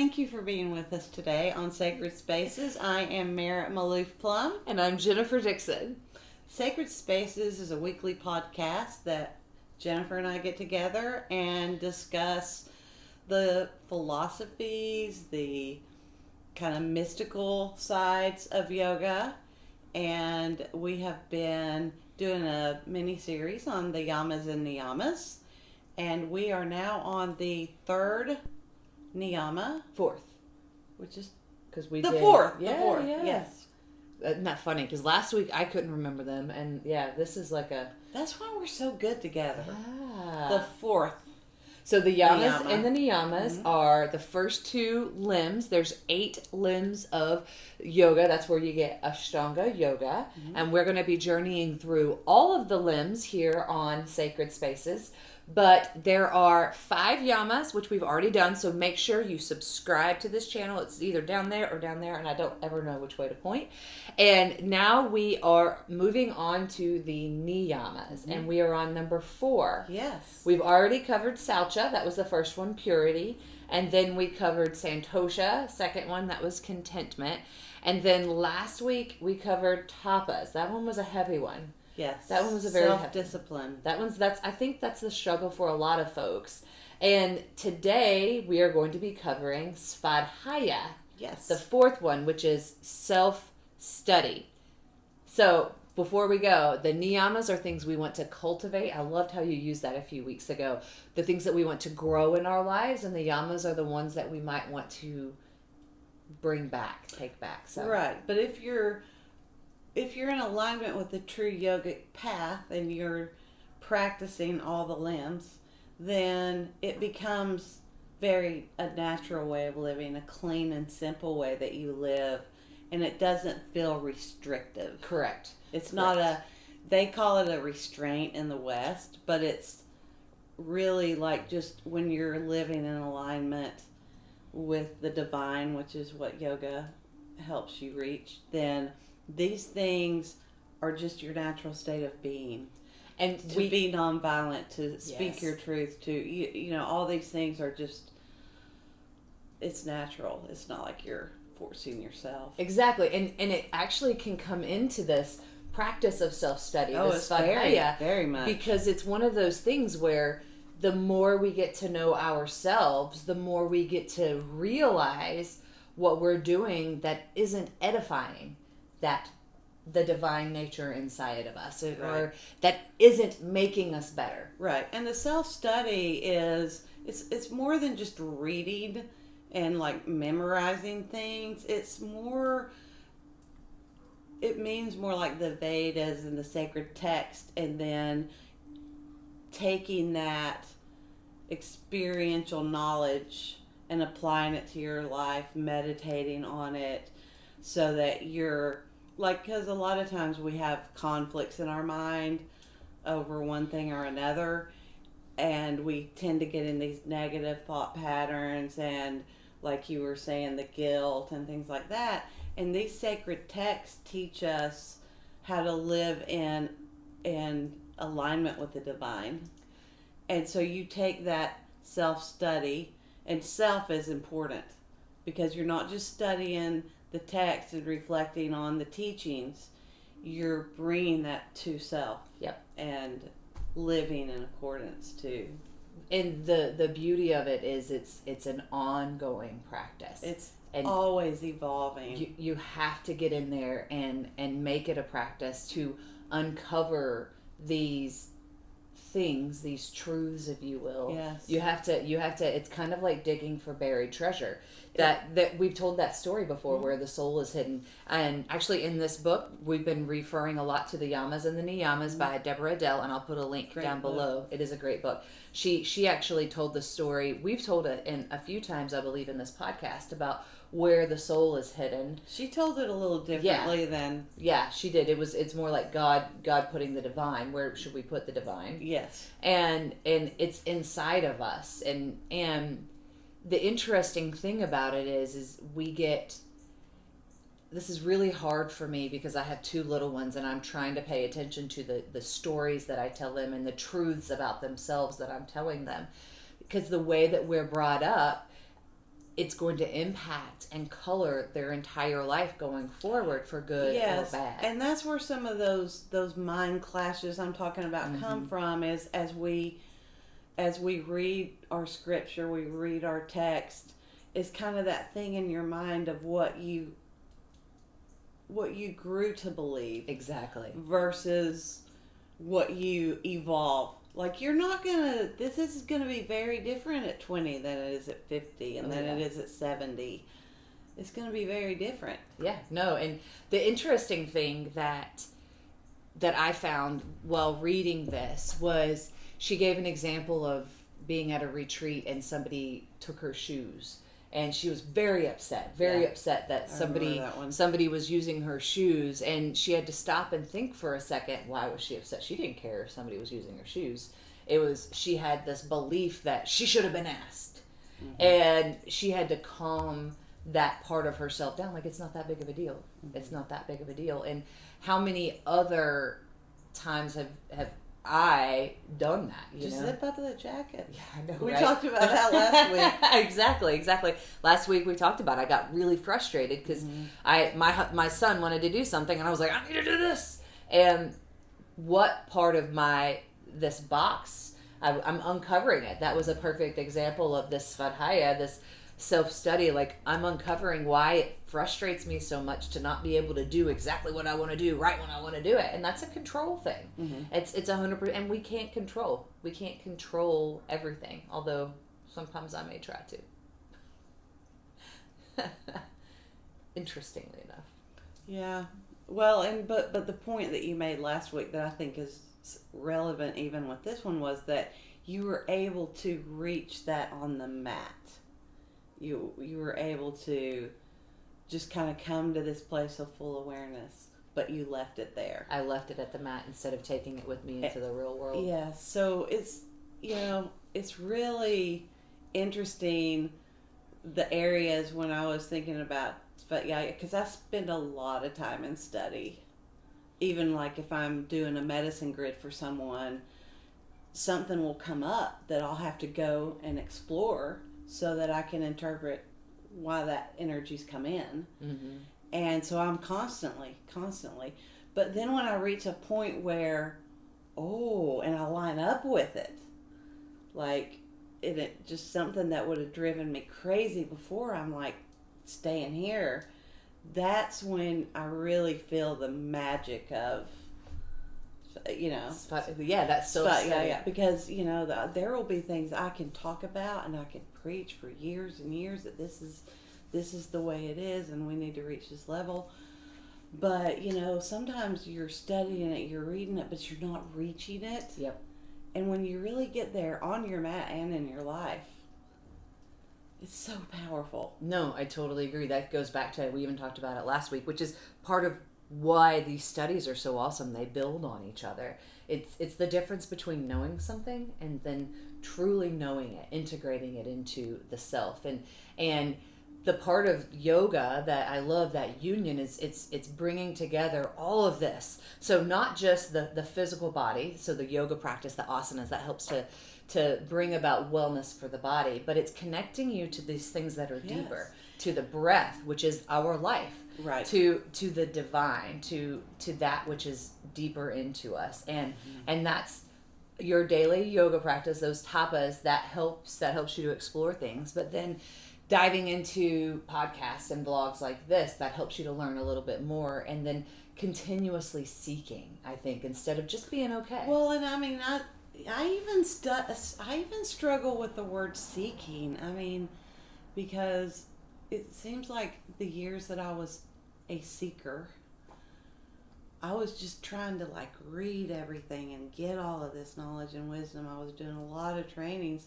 Thank you for being with us today on Sacred Spaces. I am Merritt Maloof Plumb. And I'm Jennifer Dixon. Sacred Spaces is a weekly podcast that Jennifer and I get together and discuss the philosophies, the kind of mystical sides of yoga. And we have been doing a mini-series on the yamas and niyamas. And we are now on the third Niyama. Fourth. Which is because we the did. fourth. Yeah, the fourth. yeah. Yes. Not funny, because last week I couldn't remember them. And yeah, this is like a... That's why we're so good together. Ah. The fourth. So the yamas Niyama. and the niyamas are the first two limbs. There's 8 limbs of yoga. That's where you get Ashtanga yoga. And we're going to be journeying through all of the limbs here on Sacred Spaces. But there are 5 yamas, which we've already done. So make sure you subscribe to this channel. It's either down there or down there. And I don't ever know which way to point. And now we are moving on to the niyamas. And we are on number 4. Yes. We've already covered Saucha. That was the first one, purity. And then we covered Santosha, second one, that was contentment. And then last week we covered tapas. That one was a heavy one. Yes. That one was a very self-discipline. I think that's the struggle for a lot of folks. And today we are going to be covering Svadhaya. Yes. The fourth one, which is self-study. So before we go, the niyamas are things we want to cultivate. I loved how you used that a few weeks ago. The things that we want to grow in our lives, and the yamas are the ones that we might want to bring back, take back. So. Right. But if you're in alignment with the true yogic path and you're practicing all the limbs, then it becomes a natural way of living, a clean and simple way that you live, and it doesn't feel restrictive. Correct. It's not they call it a restraint in the West, but it's really like just when you're living in alignment with the divine, which is what yoga helps you reach, then these things are just your natural state of being. And to be nonviolent, to speak your truth, to, you know, all these things are just, it's natural. It's not like you're forcing yourself. Exactly. And it actually can come into this practice of self-study. Oh, it's very much. Because it's one of those things where the more we get to know ourselves, the more we get to realize what we're doing that isn't edifying that the divine nature inside of us, or that isn't making us better. Right. And the self-study is, it's more than just reading and like memorizing things. It means more like the Vedas and the sacred text, and then taking that experiential knowledge and applying it to your life, meditating on it, so that you're like, because a lot of times we have conflicts in our mind over one thing or another, and we tend to get in these negative thought patterns, and like you were saying, the guilt and things like that. And these sacred texts teach us how to live in alignment with the divine. And so you take that self-study, and self is important because you're not just studying the text and reflecting on the teachings, you're bringing that to self. Yep. And living in accordance to. And the beauty of it is it's an ongoing practice. It's always evolving. You have to get in there and make it a practice to uncover these things, these truths, if you will. Yes. You have to, it's kind of like digging for buried treasure. That we've told that story before, where the soul is hidden. And actually in this book, we've been referring a lot to the yamas and the niyamas by Deborah Adele, and I'll put a link down below. It is a great book. She actually told the story, we've told it in a few times, I believe, in this podcast, about where the soul is hidden. She told it a little differently than... Yeah, she did. It's more like God putting the divine. Where should we put the divine? Yes. And it's inside of us. And the interesting thing about it is we get... This is really hard for me because I have 2 little ones, and I'm trying to pay attention to the stories that I tell them and the truths about themselves that I'm telling them. Because the way that we're brought up, it's going to impact and color their entire life going forward for good or bad. And that's where some of those mind clashes I'm talking about come from, is as we read our scripture, we read our text, is kind of that thing in your mind of what you grew to believe. Exactly. Versus what you evolve. Like, this is gonna be very different at 20 than it is at 50 and it is at 70. It's gonna be very different. Yeah, no, and the interesting thing that I found while reading this was she gave an example of being at a retreat and somebody took her shoes. And she was very upset that somebody was using her shoes, and she had to stop and think for a second. Why was she upset? She didn't care if somebody was using her shoes. She had this belief that she should have been asked. And she had to calm that part of herself down. Like, it's not that big of a deal. It's not that big of a deal. And how many other times have I done that? Just zip up the jacket. Yeah, I know. We talked about that last week. Exactly. Last week we talked about, I got really frustrated because my son wanted to do something, and I was like, I need to do this. And what part of this box, I'm uncovering it. That was a perfect example of this Svadhaya, this self-study. Like, I'm uncovering why it frustrates me so much to not be able to do exactly what I want to do right when I want to do it. And that's a control thing. It's 100%, and we can't control everything, although sometimes I may try to. Interestingly enough. Yeah. Well, but the point that you made last week that I think is relevant even with this one was that you were able to reach that on the mat. You were able to just kind of come to this place of full awareness, but you left it there. I left it at the mat instead of taking it with me into the real world. Yeah, so it's really interesting, the areas when I was thinking about, but yeah, because I spend a lot of time in study. Even like if I'm doing a medicine grid for someone, something will come up that I'll have to go and explore so that I can interpret why that energy's come in. And so I'm constantly. But then when I reach a point where, and I line up with it, like, it just something that would have driven me crazy before, I'm like, staying here. That's when I really feel the magic of, that's so yeah, because there will be things I can talk about and I can preach for years and years that this is the way it is and we need to reach this level. But sometimes you're studying it, you're reading it, but you're not reaching it. Yep. And when you really get there on your mat and in your life, it's so powerful. No, I totally agree. That goes back to, we even talked about it last week, which is part of why these studies are so awesome. They build on each other. It's the difference between knowing something and then truly knowing it, integrating it into the self. And the part of yoga that I love, that union, is it's bringing together all of this. So not just the physical body, so the yoga practice, the asanas, that helps to bring about wellness for the body, but it's connecting you to these things that are deeper, to the breath, which is our life, right, to the divine, to that which is deeper into us, and that's your daily yoga practice, those tapas, that helps you to explore things. But then diving into podcasts and blogs like this, that helps you to learn a little bit more, and then continuously seeking, I think, instead of just being okay. Well, and I mean, I even struggle with the word seeking. I mean, because it seems like the years that I was a seeker, I was just trying to like read everything and get all of this knowledge and wisdom. I was doing a lot of trainings.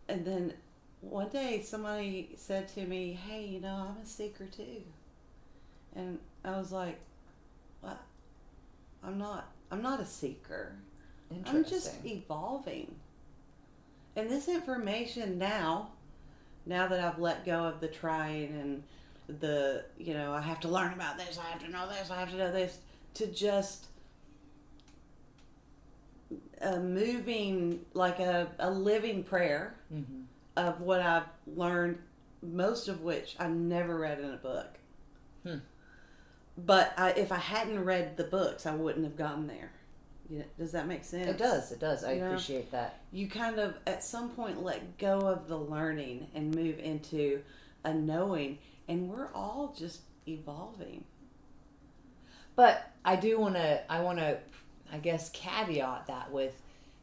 And then one day somebody said to me, hey, I'm a seeker too. And I was like, what? I'm not a seeker. I'm just evolving. And this information now that I've let go of the trying and the, I have to learn about this, I have to know this, I have to know this, to just moving like a living prayer of what I've learned most of which I never read in a book. Hmm. But if I hadn't read the books, I wouldn't have gotten there. Does that make sense? It does. I appreciate that. You kind of, at some point, let go of the learning and move into a knowing. And we're all just evolving. But I want to, I guess, caveat that with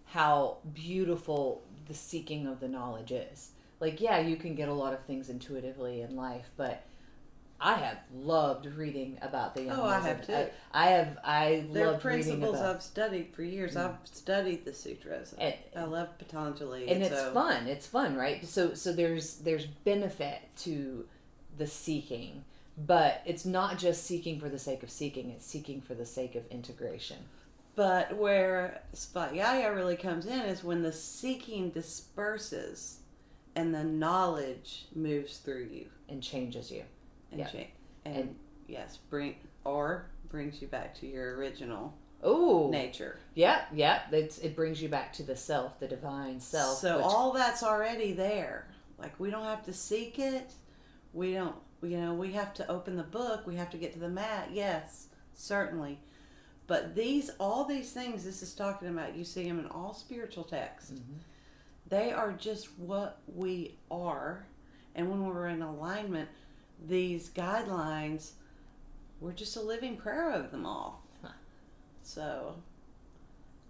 how beautiful the seeking of the knowledge is. Like, yeah, you can get a lot of things intuitively in life, but I have loved reading about the young. Oh, I have too. I They're loved reading principles about. I've studied for years. I've studied the sutras. I love Patanjali, and it's fun. It's fun, right? So there's benefit to the seeking, but it's not just seeking for the sake of seeking. It's seeking for the sake of integration. But where Svadhaya really comes in is when the seeking disperses and the knowledge moves through you and changes you. And yes, brings you back to your original nature. Yeah. It brings you back to the self, the divine self. So all that's already there. Like, we don't have to seek it. We don't, we have to open the book. We have to get to the mat. Yes, certainly. But all these things this is talking about, you see them in all spiritual texts. Mm-hmm. They are just what we are. And when we're in alignment, these guidelines, we're just a living prayer of them all. Huh. So,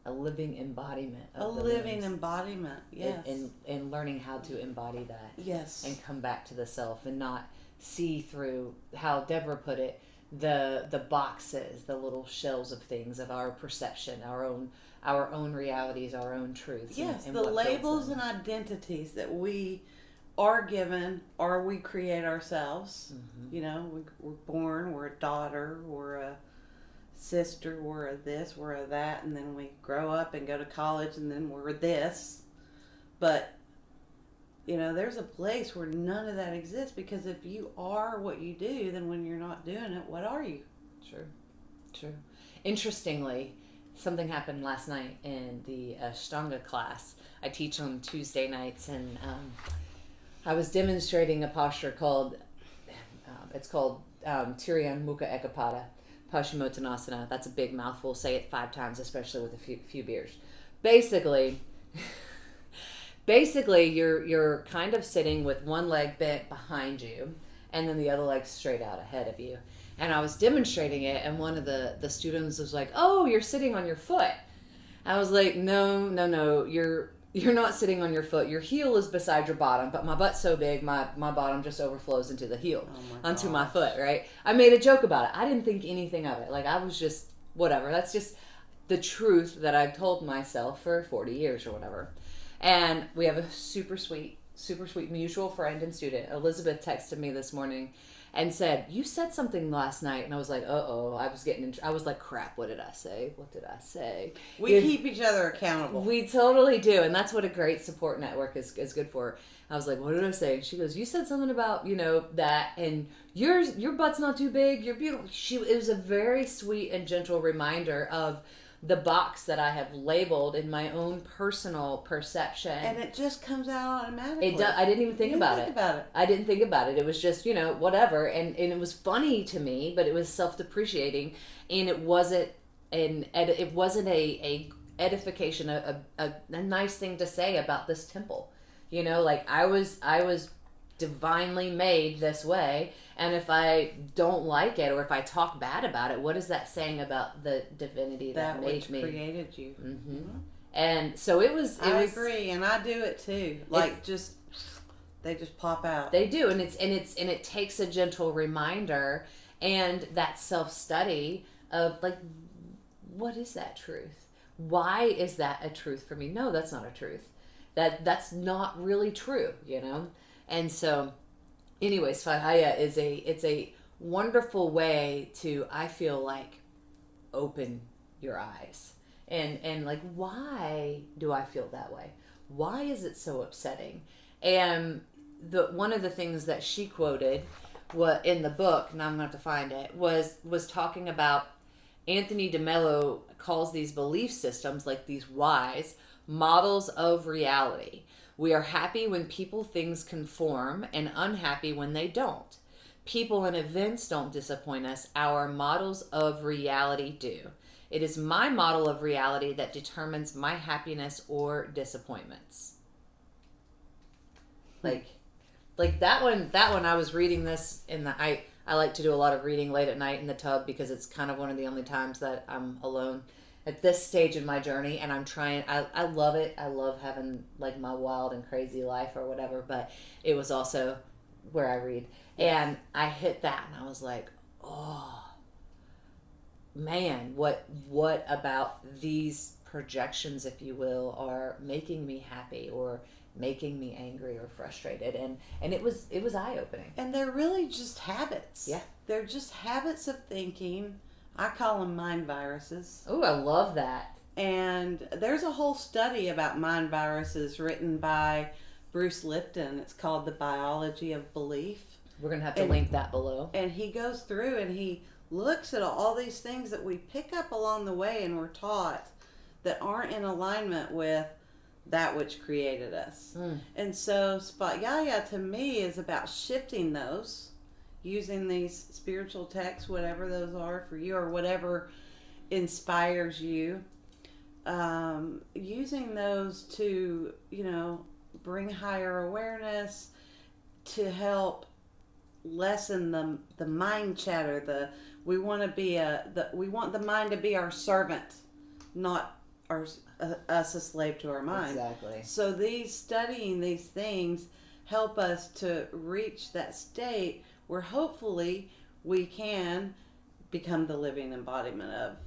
a living embodiment of embodiment, yes. And learning how to embody that. Yes. And come back to the self and not see through, how Deborah put it, the boxes, the little shells of things, of our perception, our own realities, our own truths. Yes, and the labels and identities that we are given or we create ourselves. Mm-hmm. We're born, we're a daughter, we're a sister, we're a this, we're a that, and then we grow up and go to college, and then we're this. But there's a place where none of that exists, because if you are what you do, then when you're not doing it, what are you? True. Interestingly, something happened last night in the Ashtanga class. I teach on Tuesday nights, and I was demonstrating a posture called Tiriyan Mukha Ekapada, Paschimottanasana. That's a big mouthful. Say it 5 times, especially with a few beers. Basically, you're kind of sitting with one leg bent behind you, and then the other leg straight out ahead of you. And I was demonstrating it, and one of the students was like, "Oh, you're sitting on your foot." I was like, "No, you're not sitting on your foot. Your heel is beside your bottom, but my butt's so big, my bottom just overflows into the heel, onto my foot." Right? I made a joke about it. I didn't think anything of it. Like, I was just whatever. That's just the truth that I've told myself for 40 years or whatever. And we have a super sweet mutual friend and student. Elizabeth texted me this morning and said, "You said something last night." And I was like, "Uh-oh." I was like, "Crap, what did I say? What did I say?" We keep each other accountable. We totally do. And that's what a great support network is good for. I was like, "What did I say?" And she goes, "You said something about, that, and your butt's not too big. You're beautiful." It was a very sweet and gentle reminder of the box that I have labeled in my own personal perception. And it just comes out automatically. I didn't even think about it. I didn't think about it. It was just, whatever. And it was funny to me, but it was self-depreciating. And it wasn't a edification, a nice thing to say about this temple. Like, I was divinely made this way, and if I don't like it, or if I talk bad about it, what is that saying about the divinity that made me, created you? Mm-hmm. And so I agree, and I do it too. Like, they just pop out. They do, and it takes a gentle reminder and that self-study of, like, what is that truth? Why is that a truth for me? No, that's not a truth. That's not really true, And so, anyway, Svadhaya it's a wonderful way to, I feel like, open your eyes. And like, why do I feel that way? Why is it so upsetting? And one of the things that she quoted in the book, now I'm going to have to find it, was talking about Anthony DeMello calls these belief systems, like these whys, models of reality. We are happy when people, things conform, and unhappy when they don't. People and events don't disappoint us. Our models of reality do. It is my model of reality that determines my happiness or disappointments. Like that one I was reading this in the I like to do a lot of reading late at night in the tub because it's kind of one of the only times that I'm alone at this stage in my journey, and I'm trying I love it. I love having like my wild and crazy life or whatever, but it was also where I read. And I hit that and I was like, oh man, what about these projections, if you will, are making me happy or making me angry or frustrated? And it was eye-opening. And they're really just habits. Yeah. They're just habits of thinking. I call them mind viruses. Oh, I love that. And there's a whole study about mind viruses written by Bruce Lipton. It's called The Biology of Belief. We're going to have to link that below. And he goes through and he looks at all these things that we pick up along the way and we're taught that aren't in alignment with that which created us. And so Svadhaya to me is about shifting those, using these spiritual texts, whatever those are for you or whatever inspires you, using those to, bring higher awareness, to help lessen the mind chatter. We want the mind to be our servant, not us a slave to our mind. Exactly. So studying these things help us to reach that state where hopefully we can become the living embodiment of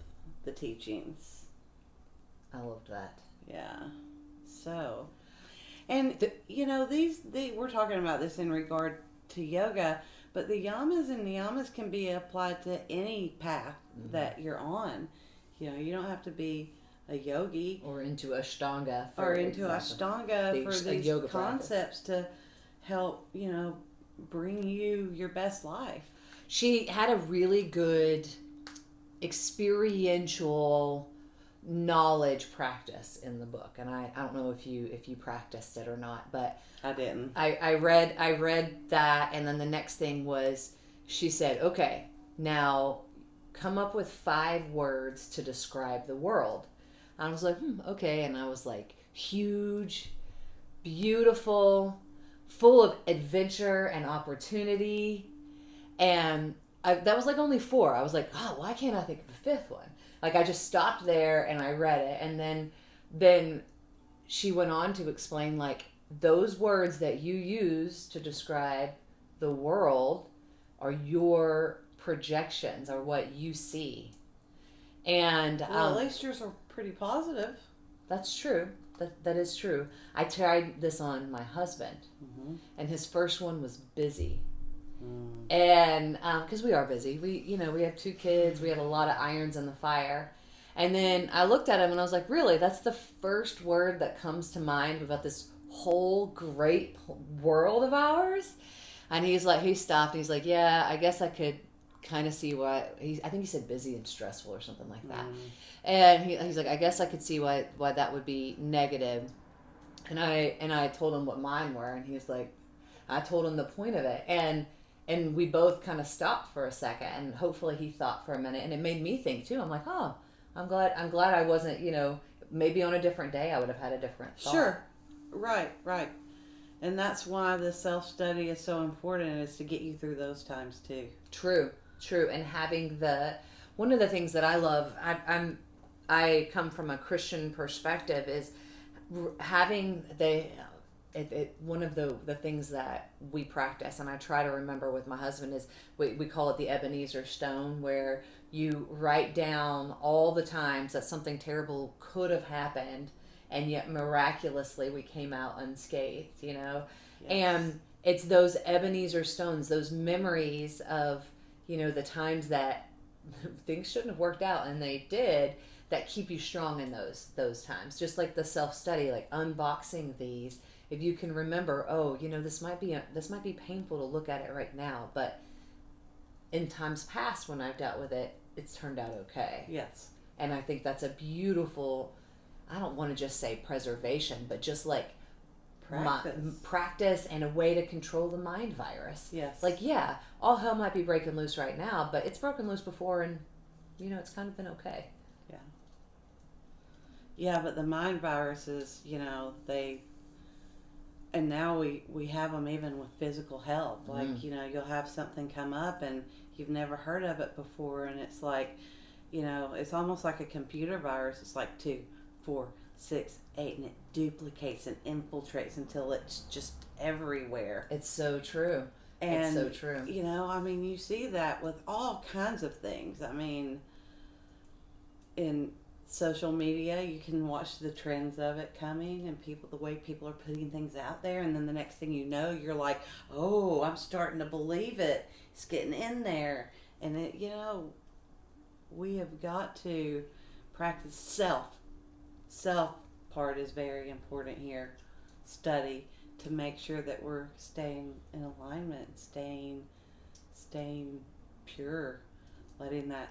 the teachings. I loved that. Yeah. So, and we're talking about this in regard to yoga, but the yamas and niyamas can be applied to any path that you're on. You don't have to be a yogi or into Ashtanga for these yoga concepts to help bring you your best life. She had a really good experiential knowledge practice in the book, and I don't know if you practiced it or not, but I didn't. I read that, and then the next thing was she said, okay, now come up with 5 words to describe the world. I was like, okay, and I was like, huge, beautiful, full of adventure and opportunity, and that was like only 4. I was like, oh, why can't I think of a 5th one? Like I just stopped there and I read it, and then she went on to explain like those words that you use to describe the world are your projections, or what you see. And at least yours are pretty positive. That's true. That is true. I tried this on my husband, and his first one was busy. And because we are busy, we have 2 kids, we have a lot of irons in the fire. And then I looked at him and I was like, really, that's the first word that comes to mind about this whole great world of ours? And he stopped and he's like, yeah, I guess I could kind of see why. I think he said busy and stressful or something like that. And he's like, I guess I could see why that would be negative. And I told him what mine were, and he was like, I told him the point of it, and we both kind of stopped for a second, and hopefully he thought for a minute, and it made me think too. I'm like, oh, I'm glad I wasn't, maybe on a different day I would have had a different thought. Sure. Right. And that's why the self-study is so important, is to get you through those times too. True. And having one of the things that I love, I come from a Christian perspective, is having one of the things that we practice, and I try to remember with my husband, is we call it the Ebenezer Stone, where you write down all the times that something terrible could have happened, and yet miraculously we came out unscathed, Yes. And it's those Ebenezer Stones, those memories of, the times that things shouldn't have worked out and they did, that keep you strong in those times. Just like the self-study, like unboxing these. If you can remember, this might be painful to look at it right now, but in times past when I've dealt with it, it's turned out okay. Yes. And I think that's a beautiful, I don't want to just say preservation, but just like practice and a way to control the mind virus. Yes. Like, yeah, all hell might be breaking loose right now, but it's broken loose before, and it's kind of been okay. Yeah. Yeah, but the mind viruses, and now we have them even with physical health. Like, you'll have something come up and you've never heard of it before, and it's like, it's almost like a computer virus. It's like 2, 4, 6, 8, and it duplicates and infiltrates until it's just everywhere. It's so true. And, it's so true. You see that with all kinds of things. In social media, you can watch the trends of it coming and the way people are putting things out there, and then the next thing you know, you're like, oh, I'm starting to believe it. It's getting in there. And we have got to practice self part is very important here. Study to make sure that we're staying in alignment, staying pure, letting that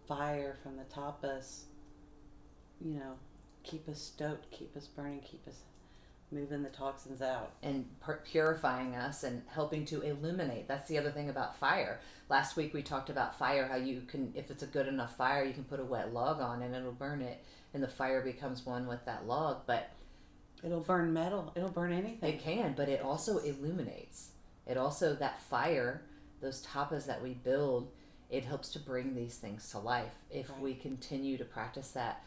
fire from the top of us, keep us stoked, keep us burning, keep us moving the toxins out. And purifying us and helping to illuminate. That's the other thing about fire. Last week we talked about fire, how you can, if it's a good enough fire, you can put a wet log on and it'll burn it, and the fire becomes one with that log. But it'll burn metal. It'll burn anything. It can, but it also illuminates. It also, that fire, those tapas that we build, it helps to bring these things to life if we continue to practice that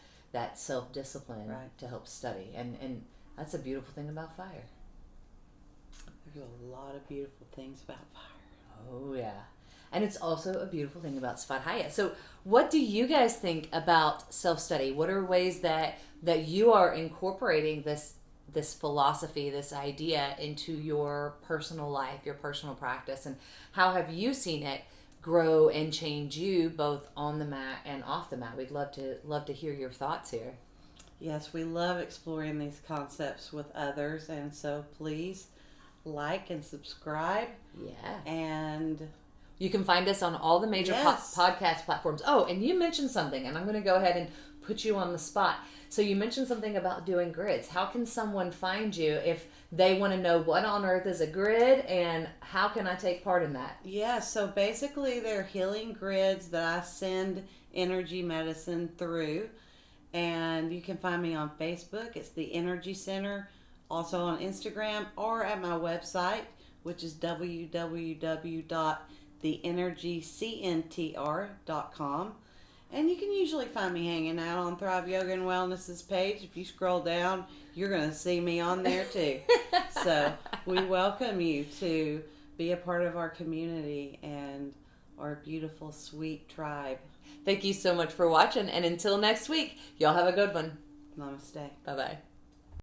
self-discipline to help study. And that's a beautiful thing about fire. There's a lot of beautiful things about fire. Oh, yeah. And it's also a beautiful thing about Svadhaya. So what do you guys think about self-study? What are ways that you are incorporating this philosophy, this idea into your personal life, your personal practice, and how have you seen it grow and change you both on the mat and off the mat? We'd love to hear your thoughts here. Yes, we love exploring these concepts with others, and so please like and subscribe. Yeah. And you can find us on all the major podcast platforms. Oh, and you mentioned something, and I'm going to go ahead and put you on the spot. So you mentioned something about doing grids. How can someone find you if they want to know what on earth is a grid and how can I take part in that? Yeah, so basically they're healing grids that I send energy medicine through. And you can find me on Facebook. It's the Energy Center. Also on Instagram or at my website, which is www.theenergycntr.com. And you can usually find me hanging out on Thrive Yoga and Wellness's page. If you scroll down, you're going to see me on there too. So we welcome you to be a part of our community and our beautiful, sweet tribe. Thank you so much for watching. And until next week, y'all have a good one. Namaste. Bye-bye.